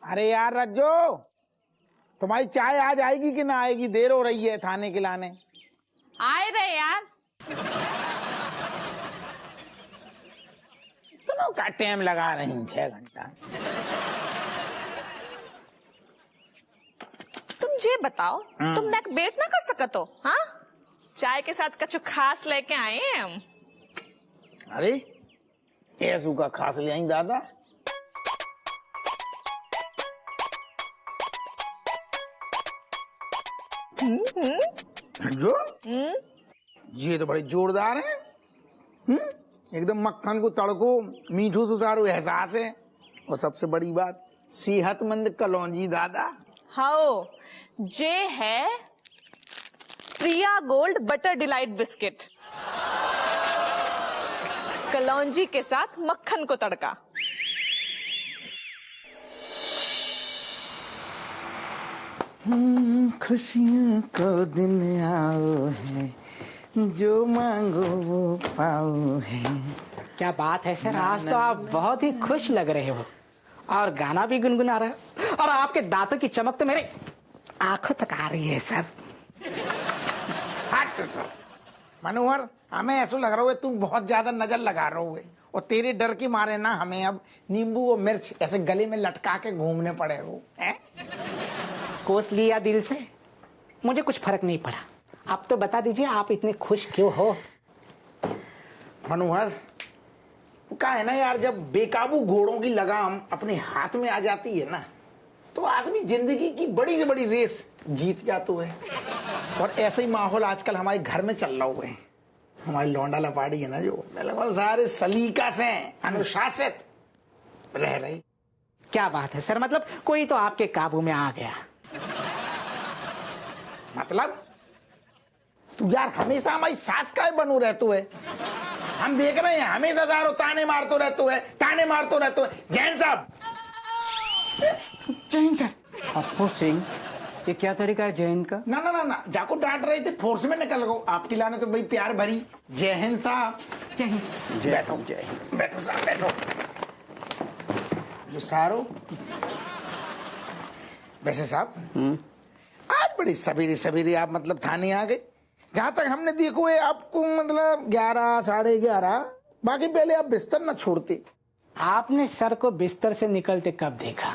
अरे यार रज्जो, तुम्हारी चाय आज आएगी कि ना आएगी? देर हो रही है थाने के लाने। आए रहे यार। दोनों का टाइम लगा रही 6 घंटा। तुम ये बताओ, तुम नेक वेट ना कर सकत हो? हाँ, चाय के साथ कछु खास लेके आए हैं हम। अरे ऐसू का खास ले आई दादा। जो ये तो बड़े जोरदार है। एकदम मक्खन को तड़को, मीठू सुसारू एहसास है, और सबसे बड़ी बात सेहतमंद कलौंजी दादा। हाँ, जे है प्रिया गोल्ड बटर डिलाइट बिस्किट, कलौंजी के साथ मक्खन को तड़का। खुशियों को दिन आओ है, जो मांगो वो पाओ है। क्या बात है सर, आज तो आप बहुत ही खुश लग रहे हो और गाना भी गुनगुना रहे हो, और आपके दांतों की चमक तो मेरे आंखों तक आ रही है सर। मनोहर, हमें ऐसा लग रहा है तुम बहुत ज्यादा नजर लगा रहे हो, और तेरे डर के मारे ना हमें अब नींबू और मिर्च ऐसे गले में लटका के घूमने पड़े हो। कोस लिया दिल से, मुझे कुछ फर्क नहीं पड़ा। आप तो बता दीजिए आप इतने खुश क्यों हो? मनोहर, क्या है ना यार, जब बेकाबू घोड़ों की लगाम अपने हाथ में आ जाती है ना, तो आदमी जिंदगी की बड़ी से बड़ी रेस जीत जाता है। और ऐसे ही माहौल आजकल हमारे घर में चल रहा है। हमारी लौंडा लपाड़ी है ना, जो मतलब सारे सलीका से अनुशासित रह रही। क्या बात है सर, मतलब कोई तो आपके काबू में आ गया। मतलब तू यार हमेशा हमारी सास का बनू रहतू है। हम देख रहे हैं हमेशा दारो ताने मारतो रहतो है, ताने मारतो रहतो है। जैन साहब। जैन सर। अप्पू सिंह, ये क्या तरीका है जैन का? ना ना ना ना, जाको डांट रहे थे फोर्स में निकल गो। आपकी लाने तो भाई प्यार भरी। जय हिंद साहब। जय हिंद सर। बैठो बैठो साहब बैठो। जो सारो वैसे साहब, आज बड़ी सवेरे सवेरे आप मतलब थाने आ गए। जहां तक हमने देखो है आपको मतलब 11 साढ़े 11, बाकी पहले आप बिस्तर न छोड़ते। आपने सर को बिस्तर से निकलते कब देखा?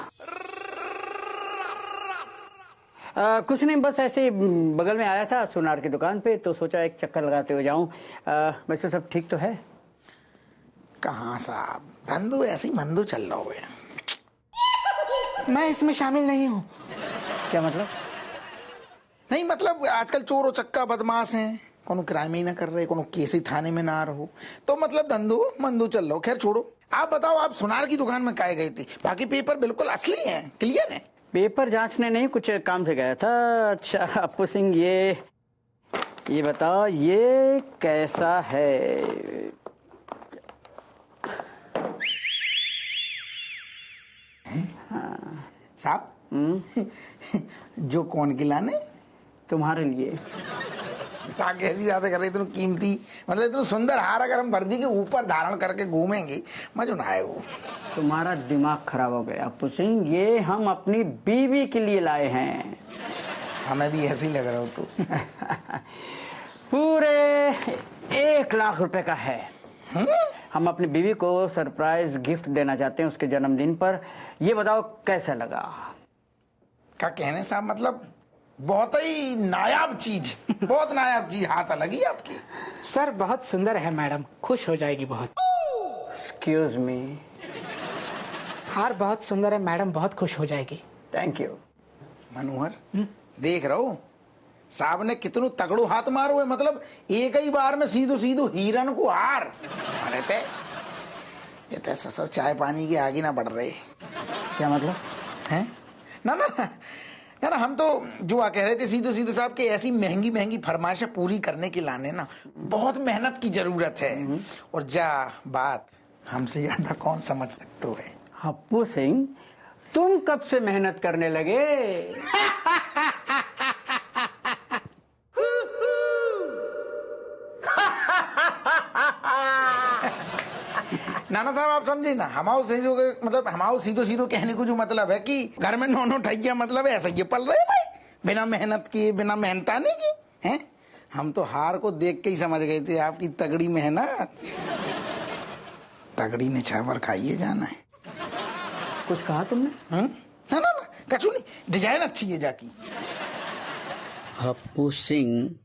कुछ नहीं, बस ऐसे ही बगल में आया था सुनार की दुकान पे, तो सोचा एक चक्कर लगाते हुए जाऊं। वैसे सब ठीक तो है? कहाँ साहब, धंधो ऐसे ही मंदो चल रहा हो। मैं इसमें शामिल नहीं हूँ। क्या मतलब? नहीं मतलब आजकल चोर और चक्का बदमाश हैं, कोनो क्राइम ही ना कर रहे, कोनो केस ही थाने में ना रहो, तो मतलब धंधो मंदो चल रहा हो। खैर छोड़ो, आप बताओ आप सुनार की दुकान में काहे गए थे? बाकी पेपर बिल्कुल असली हैं, क्लियर हैं। पेपर जांचने नहीं, कुछ काम से गया था। अच्छा अप्पू सिंह, ये बताओ ये कैसा है? साहब जो कौन की लाने? तुम्हारे लिए। कैसी बातें कर रहे, इतनी कीमती मतलब इतना सुंदर हार अगर हम वर्दी के ऊपर धारण करके घूमेंगे, मजा ना आए। वो तुम्हारा दिमाग खराब हो गया अप्पू सिंह, ये हम अपनी बीवी के लिए लाए हैं। हमें भी ऐसे ही लग रहा हो तो। पूरे 1 लाख रुपए का है। हम अपनी बीवी को सरप्राइज गिफ्ट देना चाहते हैं उसके जन्मदिन पर। ये बताओ कैसा लगा? क्या कहने साहब, मतलब बहुत ही नायाब चीज, बहुत नायाब चीज हाथ लगी आपकी। सर बहुत सुंदर है मैडम, खुश हो जाएगी बहुत। Excuse me. हार बहुत सुंदर है मैडम, बहुत खुश हो जाएगी। Thank you. मनोहर देख रहा हो साहब ने कितनों तगड़ो हाथ मारो है, मतलब एक ही बार में सीधो सीधो हीरन को हार। अरे ते ये ते ससुर चाय पानी के आगे ना बढ़ रहे। क्या मतलब? हैं? ना ना ना ना, हम तो जो कह रहे थे सीधो सीधो साहब कि ऐसी महंगी महंगी फरमाइशें पूरी करने के लाने ना बहुत मेहनत की जरूरत है। और जा बात हमसे ज्यादा कौन समझ सकते है। अप्पू सिंह, तुम कब से मेहनत करने लगे? ना राणा साहब आप समझे ना, हमाओ सीधो मतलब हमाओ सीधो सीधो कहने को जो मतलब है कि घर में नौ ठैया मतलब ऐसा ये पल रहे भाई, बिना मेहनत किए बिना मेहनताने के हैं। हम तो हार को देख के ही समझ गए थे आपकी तगड़ी मेहनत। तगड़ी ने छावर खाइए जाना है। कुछ कहा तुमने? ना ना ना कछु नहीं, डिजाइन अच्छी है जाकी। हप्पू सिंह,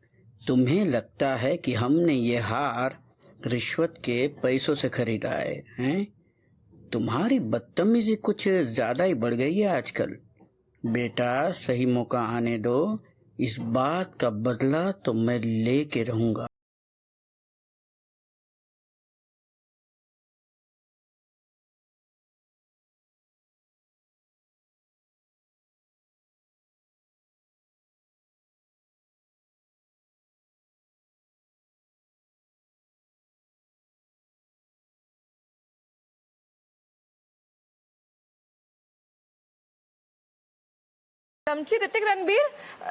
तुम्हें लगता है कि हमने ये हार रिश्वत के पैसों से खरीदा है? तुम्हारी बदतमीजी कुछ ज्यादा ही बढ़ गई है आजकल। बेटा सही मौका आने दो, इस बात का बदला तो मैं लेके रहूंगा। चमची ऋतिक रणबीर,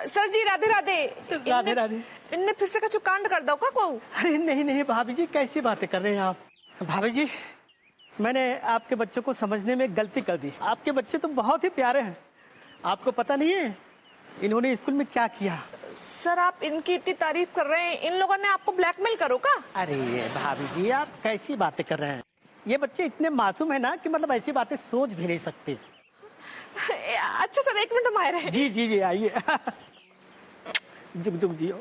सर जी राधे राधे। राधे राधे। इनने फिर से कछु कांड कर दो का को? अरे नहीं नहीं भाभी जी, कैसी बातें कर रहे हैं आप? भाभी जी, मैंने आपके बच्चों को समझने में गलती कर दी। आपके बच्चे तो बहुत ही प्यारे हैं। आपको पता नहीं है इन्होंने स्कूल में क्या किया? सर आप इनकी इतनी तारीफ कर रहे हैं, इन लोगों ने आपको ब्लैकमेल करो का? अरे भाभी जी, आप कैसी बातें कर रहे हैं? ये बच्चे इतने मासूम है ना कि मतलब ऐसी बातें सोच भी नहीं सकते। अच्छा सर, एक मिनट हम आए रहे। जी जी जी, आइए। जुग जुग जियो।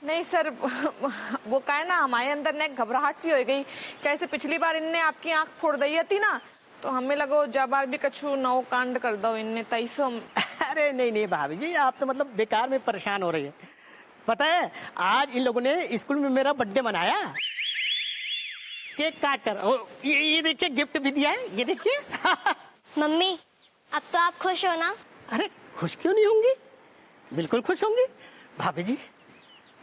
नहीं सर, वो का है ना, हमारे अंदर ने घबराहट सी हो गई। कैसे पिछली बार इनने आपकी आंख फोड़ दी थी ना, तो हमें लगो जब बार भी कछु नौ कांड कर दो इनने, तैसो। अरे नहीं नहीं भाभी जी, आप तो मतलब बेकार में परेशान हो रही है। पता है आज इन लोगों ने स्कूल में मेरा बर्थडे मनाया, केक काट कर। ये देखिए गिफ्ट भी दिया है, ये देखिए। मम्मी अब तो आप खुश हो ना? अरे खुश क्यों नहीं होंगी, बिल्कुल खुश होंगी। भाभी जी,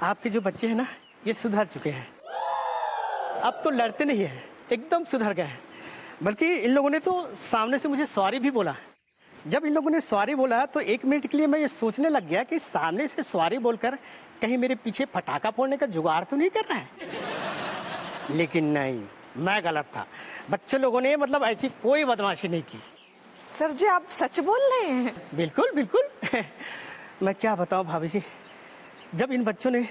आपके जो बच्चे हैं ना, ये सुधर चुके हैं। अब तो लड़ते नहीं है, एकदम सुधर गए हैं। बल्कि इन लोगों ने तो सामने से मुझे सॉरी भी बोला। जब इन लोगों ने सॉरी बोला तो एक मिनट के लिए मैं ये सोचने लग गया कि सामने से सॉरी बोलकर कहीं मेरे पीछे पटाखा फोड़ने का जुगाड़ तो नहीं कर रहा है। लेकिन नहीं, मैं गलत था। बच्चे लोगों ने मतलब ऐसी कोई बदमाशी नहीं की। सर जी आप सच बोल रहे हैं? बिल्कुल बिल्कुल। मैं क्या बताऊं भाभी जी, जब इन बच्चों ने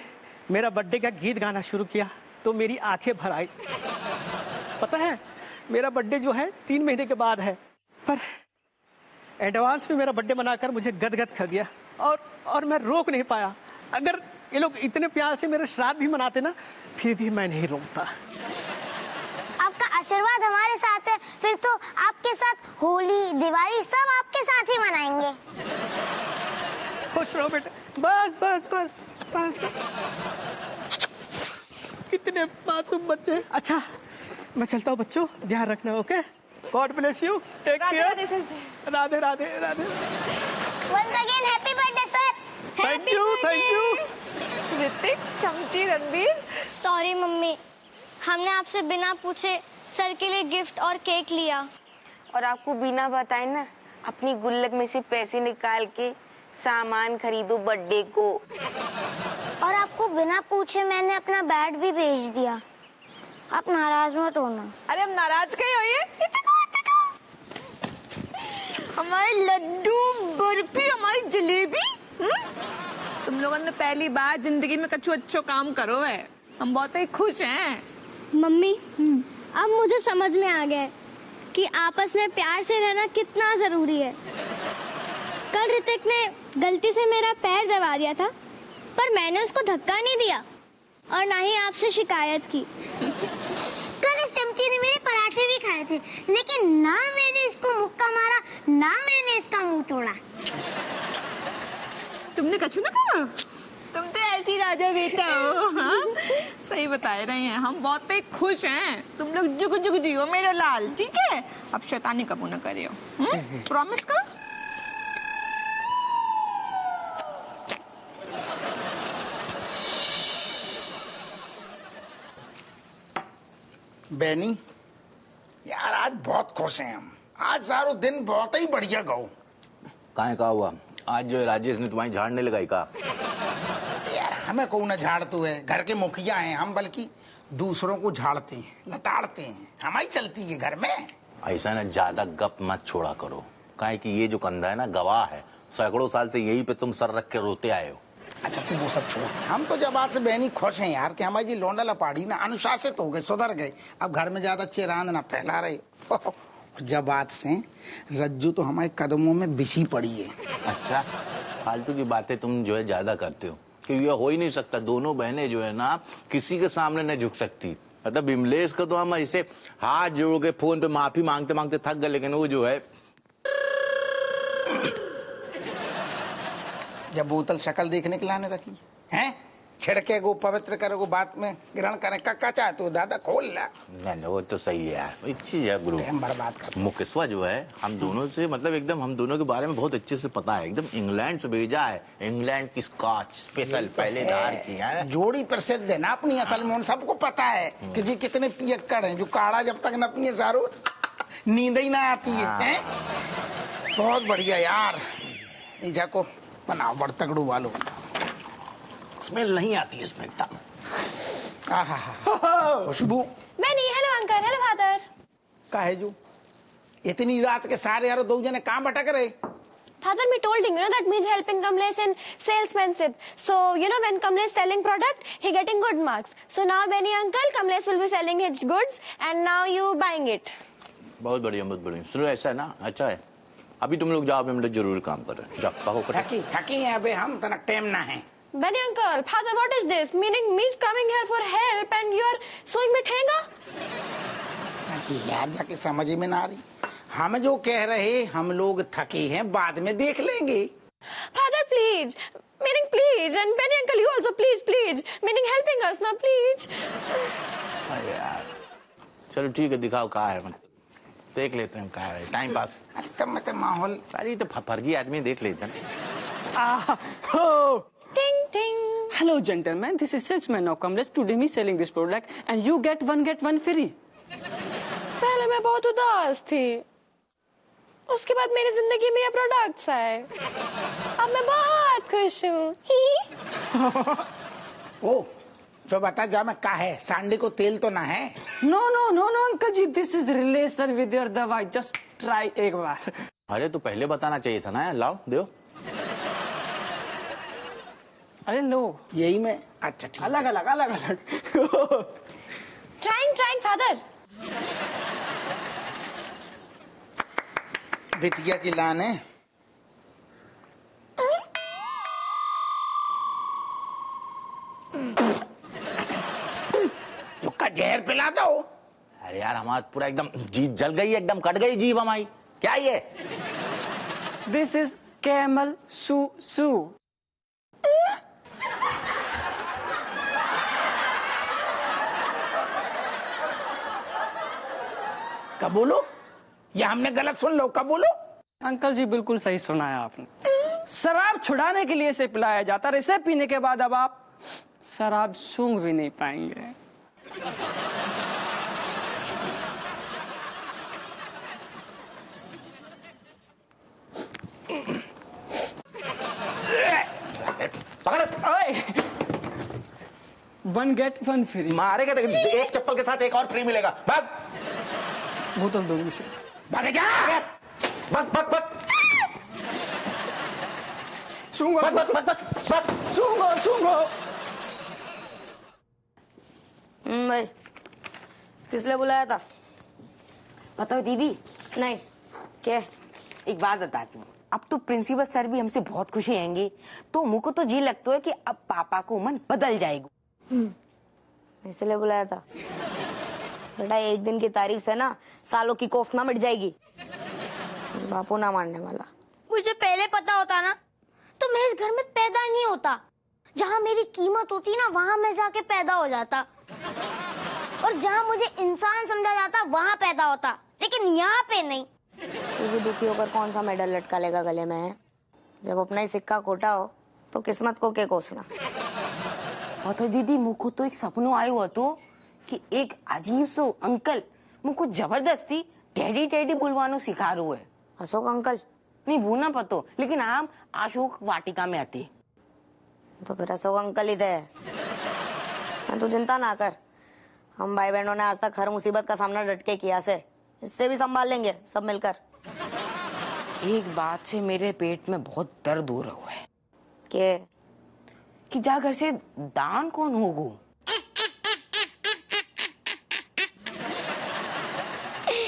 मेरा बर्थडे का गीत गाना शुरू किया तो मेरी आंखें भर आई। पता है मेरा बर्थडे जो है 3 महीने के बाद है, पर एडवांस में मेरा बर्थडे मनाकर मुझे गदगद कर दिया और मैं रोक नहीं पाया। अगर ये लोग इतने प्यार से मेरा श्राद्ध भी मनाते ना, फिर भी मैं नहीं रोकता। आपका आशीर्वाद हमारे साथ है, फिर तो आपके साथ होली दिवाली सब आपके साथ ही मनाएंगे। खुश रहो बेटा, बस बस बस बस। कितने मासूम बच्चे। अच्छा मैं चलता हूँ बच्चों, ध्यान रखना। Okay, God bless you, take Radhe care. Radhe sir ji. Radhe Radhe Radhe. Once again happy birthday sir. Thank you thank you. Hrithik, चमची, रणबीर। सॉरी मम्मी, हमने आपसे बिना पूछे सर के लिए गिफ्ट और केक लिया। और आपको बिना बताए ना अपनी गुल्लक में से पैसे निकाल के सामान खरीदो बर्थडे को। और आपको बिना पूछे मैंने अपना बैट भी भेज दिया। आप नाराज मत होना। अरे हम नाराज कहीं होइए? हमारे लड्डू, बर्फी, हमारी जलेबी। तुम लोगों ने पहली बार जिंदगी में कछु अच्छो काम करो है, हम बहुत ही खुश हैं। मम्मी अब मुझे समझ में आ गया है कि आपस में प्यार से रहना कितना जरूरी है। कल ऋतिक ने गलती से मेरा पैर दबा दिया था, पर मैंने उसको धक्का नहीं दिया और ना ही आपसे शिकायत की। कल इस चमची ने मेरे पराठे भी खाए थे, लेकिन ना मैंने इसको मुक्का मारा, ना मैंने इसका मुंह तोड़ा। तुमने कछु ना कहा? तुम तो ऐसी राजा बेटा हो। हाँ सही बता रहे हैं, हम बहुत ही खुश हैं। तुम लोग जुग जुग जियो मेरा लाल, ठीक है? अब शैतानी कबू न करियो, प्रॉमिस करो। बैनी यार आज बहुत खुश हैं हम। आज सारो दिन बहुत ही बढ़िया गो। काहे का हुआ? आज जो है राजेश ने तुम्हारी झाड़ने लगाई का? यार हमें कौन झाड़तू है, घर के मुखिया हैं हम, बल्कि दूसरों को झाड़ते हैं, लताड़ते हैं, हमारी चलती है घर में। ऐसा ना ज्यादा गप मत छोड़ा करो, काहे कि ये जो कंधा है ना गवाह है, सैकड़ों साल से यही पे तुम सर रख के रोते आए हो। अच्छा तू वो सब छोड़, हम तो जब आज से बहनी खुश हैं यार कि हमारी जी लोंडा लपाड़ी ना अनुशासित हो गए, सुधर गए, अब घर में ज्यादा चिरांद ना फैला रहे। जब आज से रज्जू तो हमारे कदमों में बिछी पड़ी है। अच्छा, फालतू की बातें तुम जो है ज्यादा करते हो, कि ये हो ही नहीं सकता, दोनों बहनें जो है ना किसी के सामने नहीं झुक सकती। मतलब विमलेश को तो हम ऐसे हाथ जोड़ के फोन पे माफी मांगते मांगते थक गए, लेकिन वो जो है जब बोतल शक्ल देखने के लाने रखी हैं, छिड़के को पवित्र करे को बात में ग्रहण करे, कक्का चाहे तो दादा खोल ला। नहीं वो तो सही है यार, एक चीज है गुरु, हम बर्बाद कर मुकेशवा जो है हम दोनों से मतलब एकदम हम दोनों के बारे में बहुत अच्छे से पता है, एकदम इंग्लैंड से भेजा है, इंग्लैंड की स्कॉच स्पेशल पहले धार की है, जोड़ी प्रसिद्ध है ना अपनी असल में, उन सबको पता है कि जी कितने पियक्कड़ हैं, जो काढ़ा जब तक न पिए सारो नींद ही ना आती है। बहुत बढ़िया यार, ईजा को बनाओ बड़ तगड़ू वालो, स्मेल नहीं आती इसमें एकदम। खुशबू बेनी, हेलो अंकल, हेलो फादर। का है जो इतनी रात के सारे यारो दो जने काम भटक रहे। Father, me told him, that means helping Kamlesh in salesmanship. So, when Kamlesh selling product, he getting good marks. So now, Benny uncle, Kamlesh will be selling his goods, and now you buying it. बहुत बढ़िया बहुत बढ़िया। सुनो ऐसा है ना, अच्छा है, अभी तुम लोग जाओ, हम लोग जरूर काम कर रहे हैं, जाओ कहो। थकी हैं अबे हम, तनक टाइम ना है। Benny uncle, father, what is this? Meaning me's coming here for help and you're showing me ठेंगा? यार जाके समझ में ना आ रही, हम जो कह रहे हम लोग थके हैं, बाद में देख लेंगे। Father, please. Meaning please. And Benny uncle, you also please. Meaning helping us now, please. अरे यार चलो ठीक है, दिखाओ कहाँ है, देख लेते हैं कहाँ है, टाइम पास। तब मैं तो माहौल सारी तो फर्जी आदमी देख लेते हैं। Ting ting. Hello gentlemen, this is salesman of Kamlesh. Today me selling this product and you get one free. पहले मैं बहुत उदास थी, उसके बाद मेरी जिंदगी में ये प्रोडक्ट्स आए, अब मैं बहुत खुश हूँ। ओ जो बता जा मैं का है, सांडी को तेल तो ना है? No uncle ji, this is relation with your दवाई, just try एक बार। अरे तो पहले बताना चाहिए था ना यार, लाओ दो। अरे लो यही में, अच्छा ठीक। अलग Trying फादर। बिटिया की लान है। का जहर पिला दो। अरे यार हमारा पूरा एकदम जीभ जल गई, एकदम कट गई जीभ हमारी, क्या ये? This is camel su। कब बोलो, या हमने गलत सुन लो, कब बोलो? अंकल जी बिल्कुल सही सुना है आपने। शराब छुड़ाने के लिए इसे पिलाया जाता है, इसे पीने के बाद अब आप शराब सूंघ भी नहीं पाएंगे। One get one free. मारेगा तो एक चप्पल के साथ एक और फ्री मिलेगा, भाग। बोतल दो मुझे। भाग जा, भाग। सूंघो भाई किसने बुलाया था? पता हो दीदी? नहीं। क्या? एक बात बताती हूँ, अब तो प्रिंसिपल सर भी हमसे बहुत खुश रहेंगे, तो मुझको तो जी लगता है कि अब पापा को मन बदल जाएगा। इसलिए बुलाया था बेटा, एक दिन की तारीफ से ना सालों की कोफ्त ना मिट जाएगी। बापू ना मानने वाला। मुझे पहले पता होता ना तो मैं इस घर में पैदा नहीं होता। जहाँ मेरी कीमत होती ना वहाँ मैं जाके पैदा हो जाता, और जहाँ मुझे इंसान समझा जाता वहाँ पैदा होता, लेकिन यहाँ पे नहीं। तू भी दुखी होकर कौन सा मेडल लटका लेगा गले में है? जब अपना ही सिक्का खोटा हो तो किस्मत को क्या कोसना। और तो दीदी मुझको तो एक सपनों आयो हुआ तो कि एक अजीब सो अंकल मुझको जबरदस्ती डैडी बुलवानो सिखा रहे है। अशोक अंकल नहीं, वो ना पतो, लेकिन हम अशोक वाटिका में आते। तो फिर अशोक अंकल ही थे। तू चिंता ना कर, हम भाई बहनों ने आज तक हर मुसीबत का सामना डट के किया से, इससे भी संभाल लेंगे सब मिलकर। एक बात से मेरे पेट में बहुत दर्द हो रहा है कि जा घर से दान कौन होगो?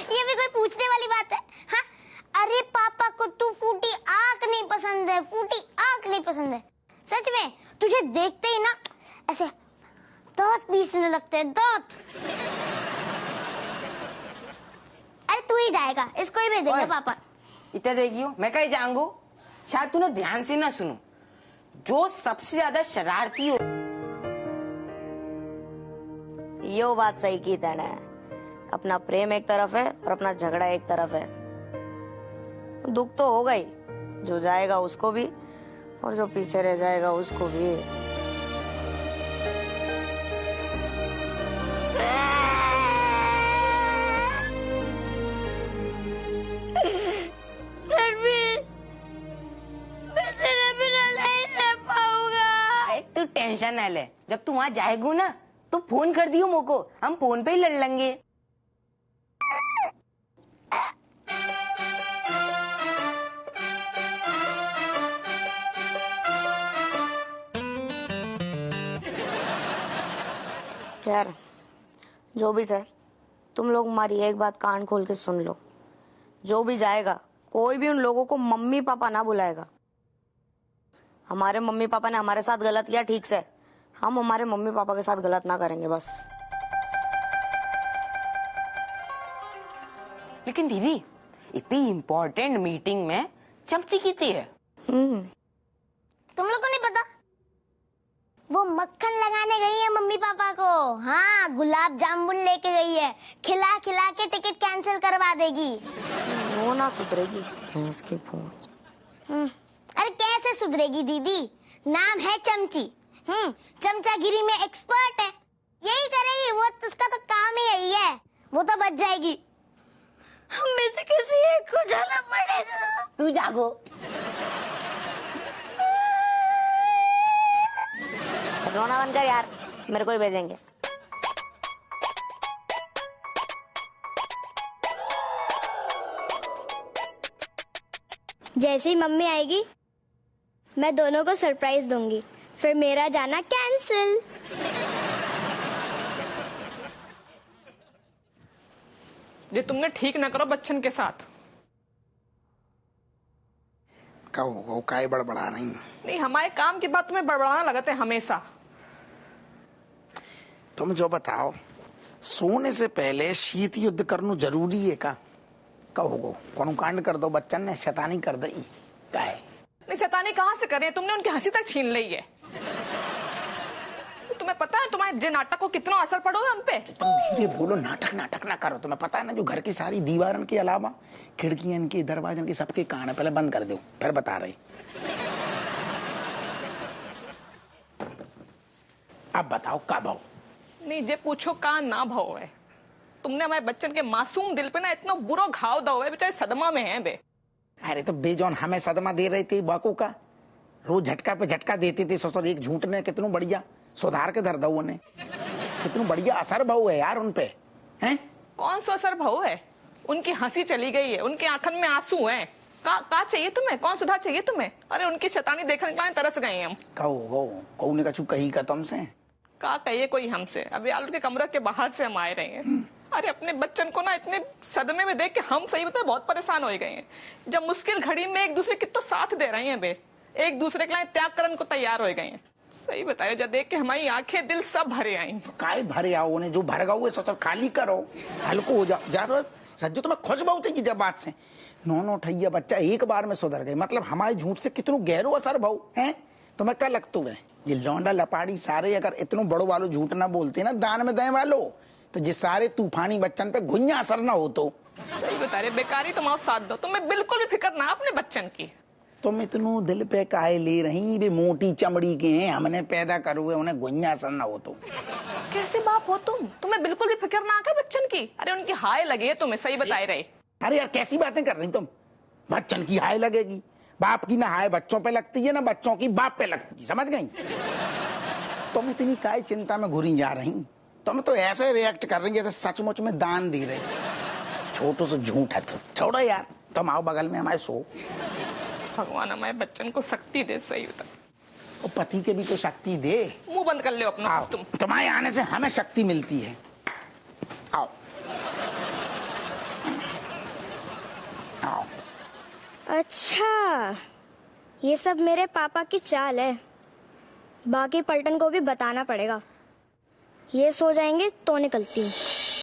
ये भी कोई पूछने वाली बात है? हाँ? अरे पापा को तू फूटी आंख नहीं पसंद है, फूटी आंख नहीं पसंद है। सच में तुझे देखते ही ना ऐसे दांत पीसने लगते हैं, दांत। अरे तू ही जाएगा, इसको ही भेजेंगे पापा। इतना देखियो, मैं कहीं जाऊंगू, शायद तूने ध्यान से ना सुनो। जो सबसे ज्यादा शरारती हो, यो बात सही की तने। अपना प्रेम एक तरफ है और अपना झगड़ा एक तरफ है। दुख तो होगा ही, जो जाएगा उसको भी और जो पीछे रह जाएगा उसको भी। तू टेंशन ना ले, जब तू वहां जाएगू ना तो फोन कर दियो मोको, हम फोन पे ही लड़ लेंगे। खैर जो भी है, तुम लोग हमारी एक बात कान खोल के सुन लो। जो भी जाएगा कोई भी उन लोगों को मम्मी पापा ना बुलाएगा। हमारे मम्मी पापा ने हमारे साथ गलत किया, ठीक से, हम हमारे मम्मी पापा के साथ गलत ना करेंगे बस। लेकिन दीदी, इतनी इम्पोर्टेंट मीटिंग में चमची कितनी है? तुम लोग को नहीं पता? वो मक्खन लगाने गई है मम्मी पापा को। हाँ, गुलाब जामुन लेके गई है, खिला खिला के टिकट कैंसिल करवा देगी। वो ना सुधरेगी भैंस की पूंछ। अरे कैसे सुधरेगी दीदी? नाम है चमची। चमचागिरी में एक्सपर्ट है, यही करेगी वो, उसका तो काम ही यही है। वो तो बच जाएगी, हम में से किसी एक को जाना पड़ेगा। तू जागो। रोना बंद कर यार, मेरे को ही भेजेंगे। जैसे ही मम्मी आएगी मैं दोनों को सरप्राइज दूंगी, फिर मेरा जाना कैंसिल। ये तुमने ठीक ना करो बच्चन के साथ। कहो काय बड़बड़ा रही? नहीं, हमारे काम की बात तुम्हें बड़बड़ाना लगता है हमेशा। तुम जो बताओ, सोने से पहले शीत युद्ध करना जरूरी है का? कहो कौन कांड कर दो, बच्चन ने शैतानी कर दी का है? नहीं, शैतानी कहाँ से करें? तुमने उनकी हंसी तक छीन ली है। तुम्हें पता है तुम्हारे जे नाटक को कितना असर पड़ो है उनपे? तुम धीरे बोलो, नाटक ना करो। तुम्हें पता है ना, जो घर की सारी दीवारन के अलावा खिड़कियां के, दरवाजन के, सबके कान है, पहले बंद कर दो, फिर बता रहे। अब बताओ का भाव? नहीं, जे पूछो का ना भाव है। तुमने हमारे बच्चन के मासूम दिल पे ना इतना बुरा घाव दो है, बेचारे सदमा में है बे। अरे तो बेजौन हमें सदमा दे रही थी बाकू का, रोज झटका पे झटका देती थी। ससुर एक झूठ ने कितनू बढ़िया सुधार के धर दो ने, कितनू बढ़िया असर भाव है यार उनपे। हैं? कौन सा असर भाव है? उनकी हंसी चली गई है, उनके आंखन में आंसू हैं। का चाहिए तुम्हें? कौन सुधार चाहिए तुम्हें? अरे उनकी शैतानी देखने के लिए तरस गए हम। कहो ने कछु कही का तुमसे? का कहिए कोई हमसे? अभी आलू के कमरे के बाहर से हम आए रहे हैं। अरे अपने बच्चन को ना इतने सदमे में देख के हम सही बताए बहुत परेशान हो गए हैं। जब मुश्किल घड़ी में एक दूसरे की तो साथ दे रहे हैं बे, एक दूसरे के लिए त्याग करने को तैयार हो गए हैं। सही बताया, जब देख के हमारी आंखें दिल सब भरे आई। काय भरे आओ ने, जो भर गए ससुर खाली करो, हल्को हो जाओ। रज्जो तुम्हें खुश बहुत है जब बात से नो ठैया बच्चा एक बार में सुधर गए। मतलब हमारे झूठ से कितनों गहरो असर भाव है। तुम्हें क्या लगता है ये लौंडा लपाड़ी सारे अगर इतनों बड़ो वालो झूठ ना बोलते ना दान में देने वालो, तो जिस सारे तूफानी बच्चन पे घुइया असर ना हो। तो सही बता रहे, बेकारी तुम साथ दो, तुम्हें बिल्कुल भी फिक्र ना अपने बच्चन की। तुम इतनों दिल पे काहे ले रही? वे मोटी चमड़ी के हैं, हमने पैदा करो है, उन्हें घुइया असर ना हो। तो कैसे बाप हो तुम? तुम्हें बिल्कुल भी फिक्र ना आका बच्चन की? अरे उनकी हाय लगी है तुम्हें, सही बताए रहे। अरे यार कैसी बातें कर रही तुम? बच्चन की हाय लगेगी? बाप की ना हाय बच्चों पे लगती है ना बच्चों की बाप पे लगती, समझ गई? तुम इतनी काय चिंता में घुरी जा रही, तुम तो ऐसे रिएक्ट कर रही जैसे सचमुच में दान दे रहे। छोटो से झूठ है। छोड़ो यार, तुम आओ बगल में हमारे सो। भगवान हमारे बच्चन को शक्ति दे। सही होता, और पति के भी तो शक्ति दे। मुंह बंद कर ले अपना। आओ, तुम्हारे आने से हमें शक्ति मिलती है। आओ आओ। अच्छा, ये सब मेरे पापा की चाल है। बाकी पलटन को भी बताना पड़ेगा। ये सो जाएंगे तो निकलती हूँ।